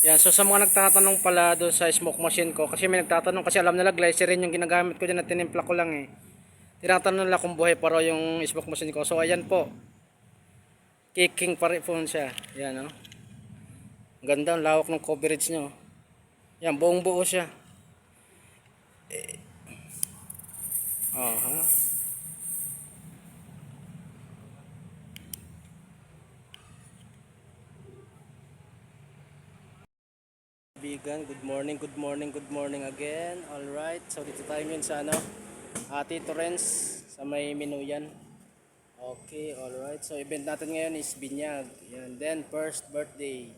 Yan, so sa mga nagtatanong pala doon sa smoke machine ko, kasi may nagtatanong, kasi alam nila glycerin yung ginagamit ko dyan at tinimpla ko lang eh. Tinatanong nila kung buhay pa raw yung smoke machine ko. So ayan po, kicking pa rin po siya. Yan o. Ganda ang lawak ng coverage nyo. Yan, buong buo siya. Aha. Bigan, good morning, good morning, good morning again. Alright, so dito tayo ngayon sa ano, Tito Renz sa may Minuyan. Okay, alright. So event natin ngayon is binyag. Yan, then first birthday.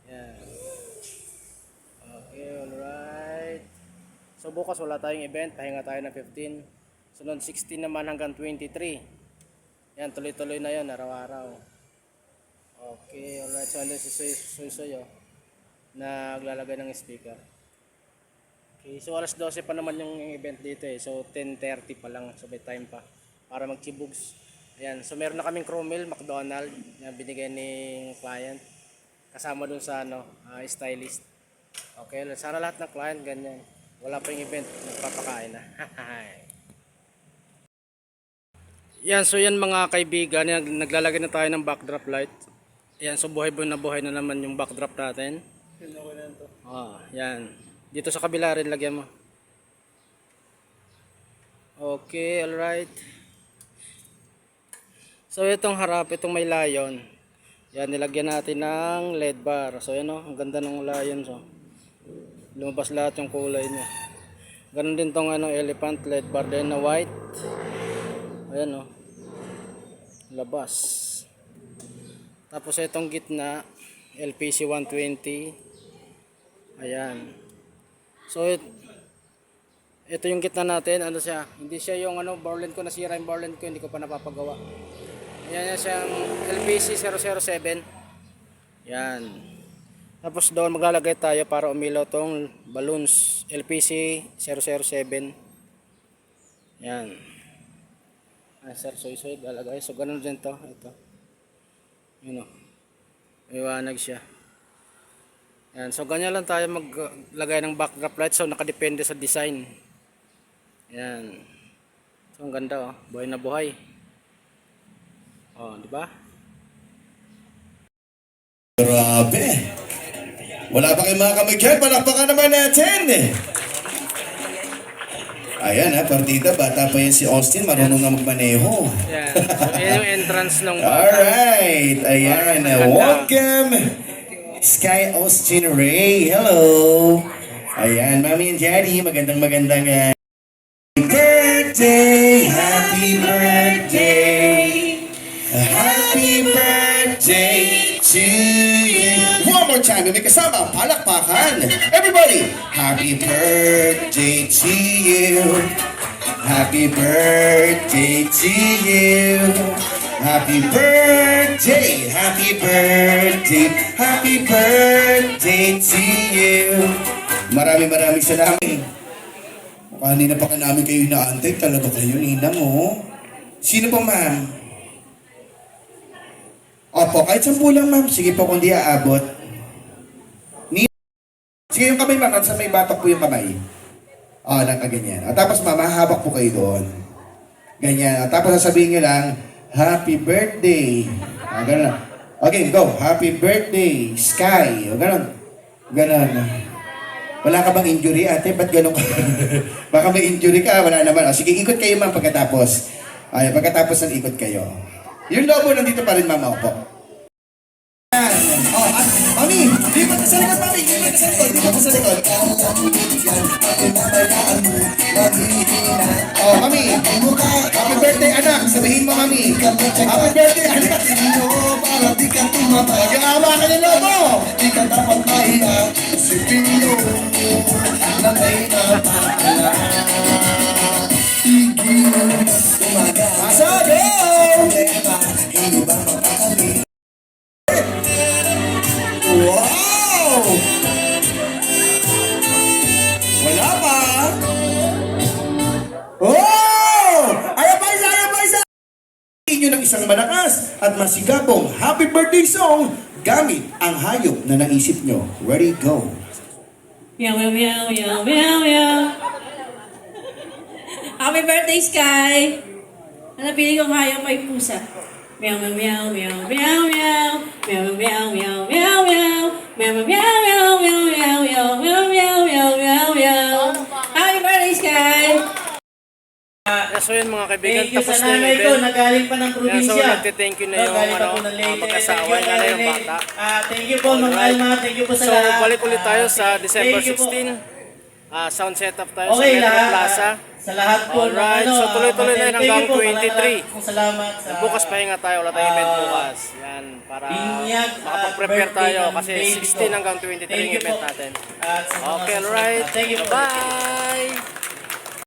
Yan. Okay, alright. So bukas wala tayong event, pahinga tayo ng 15. Sunod 16 naman hanggang 23. Yan, tuloy-tuloy na yan, araw-araw. Okay, alright. So ano si Suy naglalagay ng speaker. Okay, so alas 12 pa naman yung event dito eh. So 10:30 pa lang, so may time pa para magchibugs. Ayan, so meron na kaming crew meal, McDonald na binigay ng client kasama dun sa ano, stylist. Okay, sana lahat ng client ganyan. Wala pa yung event, nagpapakain na. Yan, so yan mga kaibigan, naglalagay na tayo ng backdrop light. Yan, so buhay na naman yung backdrop natin. Yan. Dito sa kabila rin lagyan mo. Okay, alright. So itong harap, itong may lion. Yan, nilagyan natin ng LED bar. So yan o, ang ganda ng lion. So lumabas lahat yung kulay niya. Ganon din tong ano, elephant LED bar din na white. Ayan o. Labas. Tapos itong gitna, LPC 120. Ayan. So ito yung gitna natin, ano siya? Hindi siya yung ano, Borland ko, nasira yung Borland ko, hindi ko pa napapagawa. Ayan yan siyang LPC 007. Yan. Tapos doon maglalagay tayo para umilaw tong balloons, LPC 007. Yan. Sir, soy lalagay. So ganun din to, ito. Yun o. Iwanag siya. Yan, so ganyan lang tayo maglagay ng backdrop light, so nakadepende sa design. Yan. So ang ganda oh, buhay na buhay. Oh, di ba? Grabe. Wala pa kayong mga kamay dyan, palakpakan naman natin. Ayan ha, partida, bata pa yan si Austin, marunong na magmaneho. Yan. So yan yung entrance ng bata. Alright, ayan. Welcome, Sky Austin Ray. Hello. Ayan, Mami and Daddy, magandang birthday, happy birthday, happy birthday to you. One more time, may kasama, palakpakan. Everybody, happy birthday to you. Happy birthday to you. Happy birthday, happy birthday, happy birthday to you. Maraming salamat. Kanina pa ka namin kayo inaantay, talaga kayo, ninang mo. Sino pa, ma'am? Opo, kahit 10 lang, ma'am. Sige po kung di aabot. Sige yung kamay, ma'am. Sa may batok po yung kamay. Nakaganyan. Tapos, ma'am, hahawak po kayo doon. Ganyan. Tapos, sasabihin nyo lang, happy birthday. Ganun. Okay, go. Happy birthday, Sky. Ganun. Wala ka bang injury, ate? Ba't ganun ka? Baka may injury ka, wala naman. Sige, ikot kayo, ma'am, pagkatapos. Pagkatapos ng ikot kayo. Yung lobo nandito pa rin, ma'am. Opo. Mami, di ba sa likod, mami? Di ba sa likod? Mami, happy birthday, anak. Sabihin mo, mami. Happy birthday, anak. Mag-aama ka ng lobo. Di ka dapat mahiya. Sipin mo na may napakala. Masabi! Hindi ba mapakali? Wow! Wala pa! Oh! Ayaw pa isa! Hindi nyo ng isang malakas at masigabong happy birthday song gamit ang hayop na naisip nyo. Ready, go! Meow, meow, meow, meow, meow, meow. Happy birthday, Sky! Ang napili kong hayop ay pusa. Meow, meow, meow, meow, meow, meow. Meow, meow, meow, meow, meow. Meow, meow, meow, meow, meow, meow, meow, meow, meow, meow, meow. Happy birthday, Sky! So yun mga kaibigan, Thank you tapos sa na yung nanay ko, event. nagaling pa ng Yan, so probinsya. nagte-thank you na yung Galing pa ano, po ng Leyte. mag-asawa, Thank you, na yung Nene. bata. Thank you po, Mang Alma. Thank you po sa So lahat. balik ulit tayo sa December thank you po. 16. Sound setup tayo Okay, sa Metro lahat. Plaza. Sa lahat po. Alright, so tuloy-tuloy na yun thank you hanggang po, 23. maraming salamat sa... Bukas pahinga tayo, wala tayong event bukas. Yan, para Binyag at makapag-prepare birthday tayo ng kasi baby 16 ko. hanggang 23 Thank yung you event po. natin. At sa mga Okay, susunod alright. na. Thank you po. Bye!